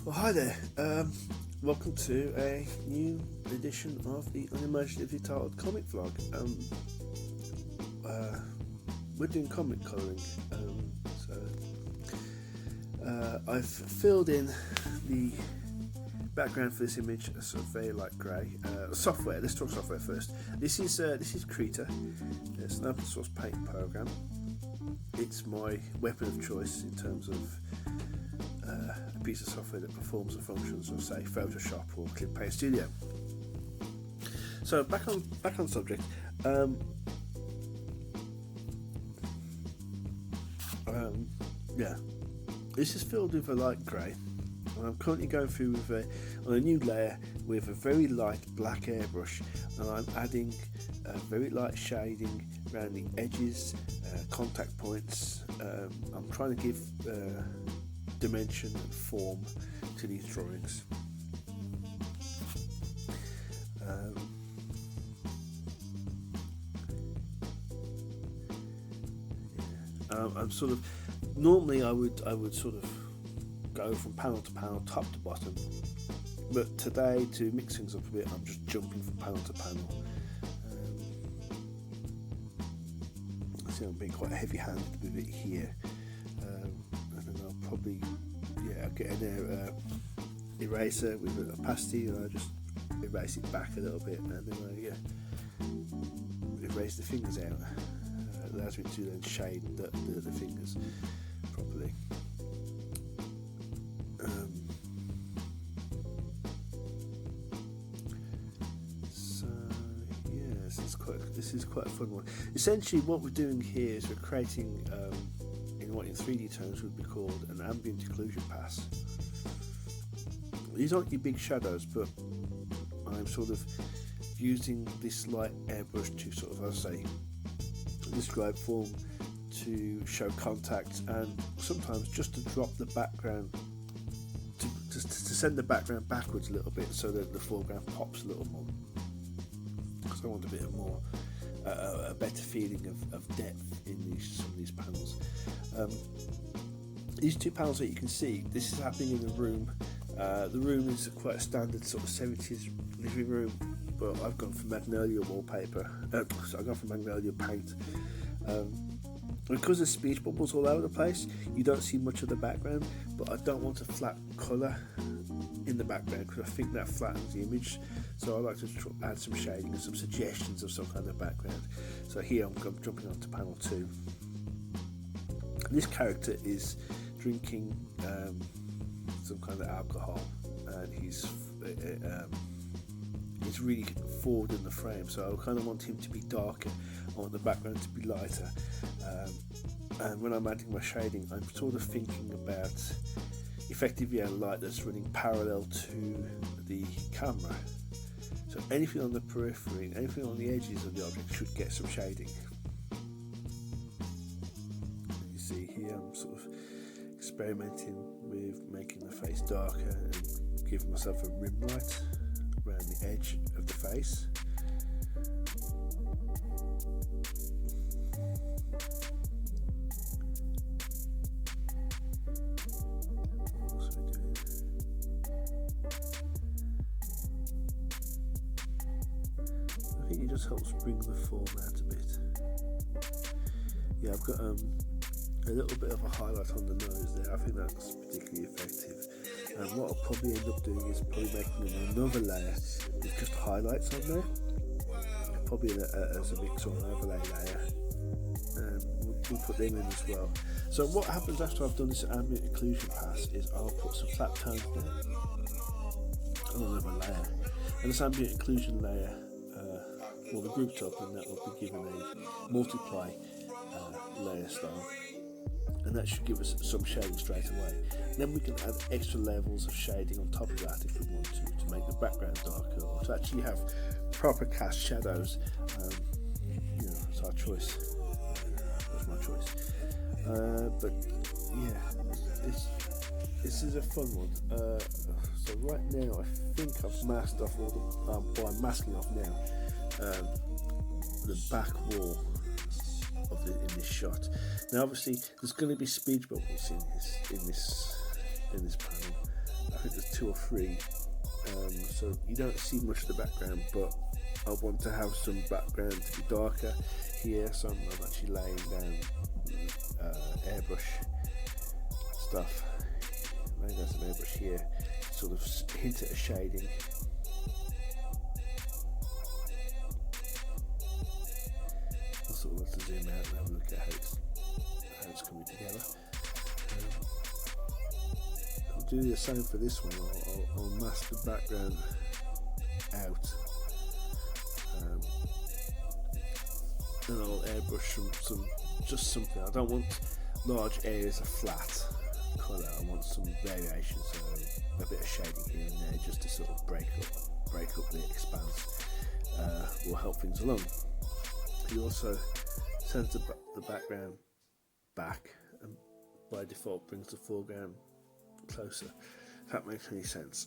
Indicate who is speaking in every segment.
Speaker 1: Well, hi there. Welcome to a new edition of the unimaginatively titled comic vlog. We're doing comic colouring, I've filled in the background for this image sort of very light grey. Software. Let's talk software first. This is Krita. It's an open source paint program. It's my weapon of choice in terms of a piece of software that performs the functions of, say, Photoshop or Clip Paint Studio. So back on subject. This is filled with a light grey, and I'm currently going through with on a new layer with a very light black airbrush, and I'm adding very light shading around the edges, contact points. I'm trying to give dimension and form to these drawings. I'm sort of normally I would sort of go from panel to panel, top to bottom, but today, to mix things up a bit, I'm just jumping from panel to panel. See, I'm being quite heavy-handed with it here, and then I'll probably I'll get an eraser with a opacity, and I just erase it back a little bit, and then I erase the fingers out. Allows me to then shade the fingers properly. This is quite a fun one. Essentially, what we're doing here is we're creating in what in 3D terms would be called an ambient occlusion pass. These aren't your big shadows, but I'm sort of using this light airbrush to sort of, as I say, describe form, to show contact, and sometimes just to drop the background, to send the background backwards a little bit so that the foreground pops a little more, because I want a bit of more a better feeling of depth in some of these panels. These two panels that you can see, this is happening in the room. The room is quite a standard sort of 70s living room, but I've gone for magnolia wallpaper. So I've gone for magnolia paint. Because there's speech bubbles all over the place, you don't see much of the background, but I don't want a flat colour in the background because I think that flattens the image. So I like to add some shading and some suggestions of some kind of background. So here I'm jumping onto panel 2. This character is drinking some kind of alcohol, and he's really forward in the frame, so I kind of want him to be darker. I want the background to be lighter, and when I'm adding my shading, I'm sort of thinking about effectively a light that's running parallel to the camera, so anything on the periphery, anything on the edges of the object should get some shading. You see here I'm sort of experimenting with making the face darker and giving myself a rim light around the edge of the face. I think it just helps bring the form out a bit. Yeah, I've got a little bit of a highlight on the nose there. I think that's particularly effective. And what I'll probably end up doing is probably making another layer with just highlights on there, probably as a mix or an overlay layer, and we'll put them in as well. So what happens after I've done this ambient occlusion pass is I'll put some flat tones down on another layer, and this ambient occlusion layer will be grouped up, and that will be given a multiply layer style, and that should give us some shading straight away. Then we can add extra levels of shading on top of that if we want to make the background darker, or to actually have proper cast shadows. It's our choice. That's my choice. But yeah, this is a fun one. So right now, I think I've masked off all the. I'm masking off now the back wall in this shot. Now obviously there's going to be speech bubbles in this panel. I think there's 2 or 3, so you don't see much of the background, but I want to have some background to be darker here, so I'm actually laying down airbrush stuff, laying down some airbrush here, sort of hint at a shading. I sort of want to zoom out and have a look at how it's coming together. I'll do the same for this one. I'll mask the background out, and I'll airbrush just something. I don't want large areas of flat colour. I want some variation, so a bit of shading here and there, just to sort of break up the expanse. Will help things along. You also center the background back, and by default brings the foreground closer. If that makes any sense.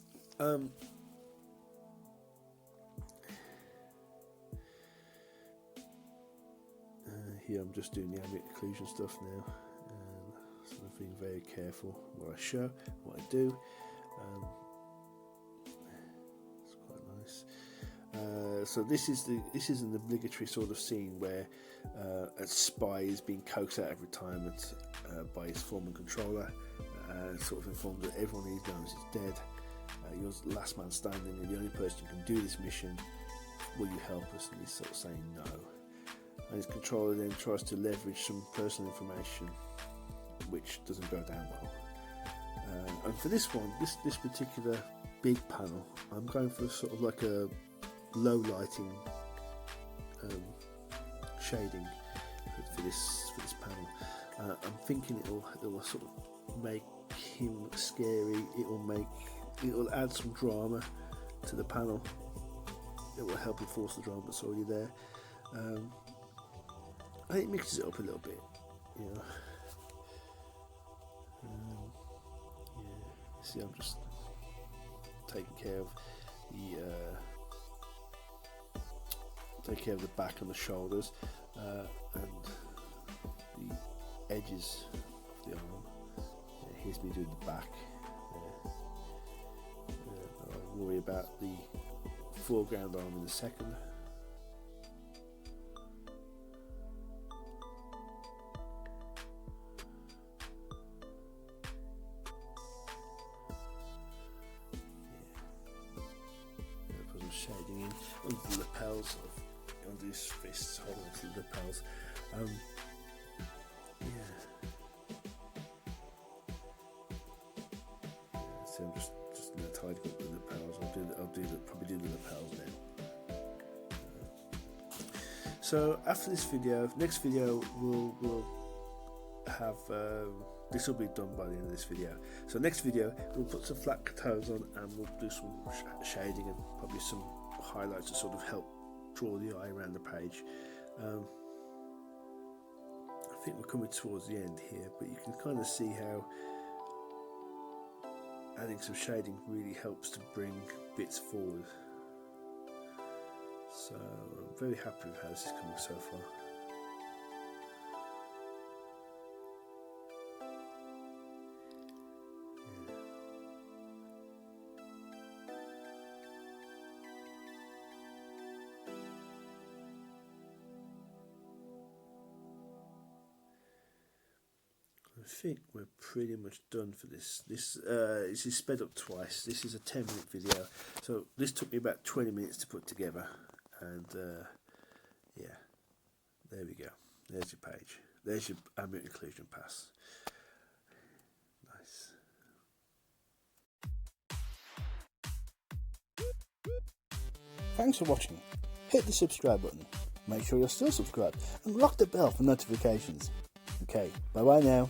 Speaker 1: Here I'm just doing the ambient occlusion stuff now, and sort of being very careful what I show, what I do. It's quite nice. So this is an obligatory sort of scene where a spy is being coaxed out of retirement by his former controller, sort of informed that everyone he knows is dead. You're the last man standing, and the only person who can do this mission. Will you help us? And he's sort of saying no. And his controller then tries to leverage some personal information, which doesn't go down well. And for this one, this particular big panel, I'm going for sort of like a low lighting shading for this panel. I'm thinking it will sort of make him scary. It will add some drama to the panel. It will help enforce the drama that's already there. I think it mixes it up a little bit, you know. Yeah. See, I'm just taking care of the back and the shoulders, and the edges of the arm. Yeah, here's me doing the back. I'll worry about the foreground arm in a second. Shading in under the lapels, under his fists, holding onto the lapels. So I'm just going to tidy up the lapels. Probably do the lapels now. So after this video, next video we'll have. This will be done by the end of this video. So next video we'll put some flat tones on, and we'll do some shading and probably some highlights to sort of help draw the eye around the page. I think we're coming towards the end here, but you can kind of see how adding some shading really helps to bring bits forward. So I'm very happy with how this is coming so far. I think we're pretty much done for this. This is sped up twice. This is a 10-minute video, so this took me about 20 minutes to put together, and yeah, there we go. There's your page. There's your ambient occlusion pass. Nice.
Speaker 2: Thanks for watching. Hit the subscribe button. Make sure you're still subscribed, and rock the bell for notifications. Okay, bye bye now.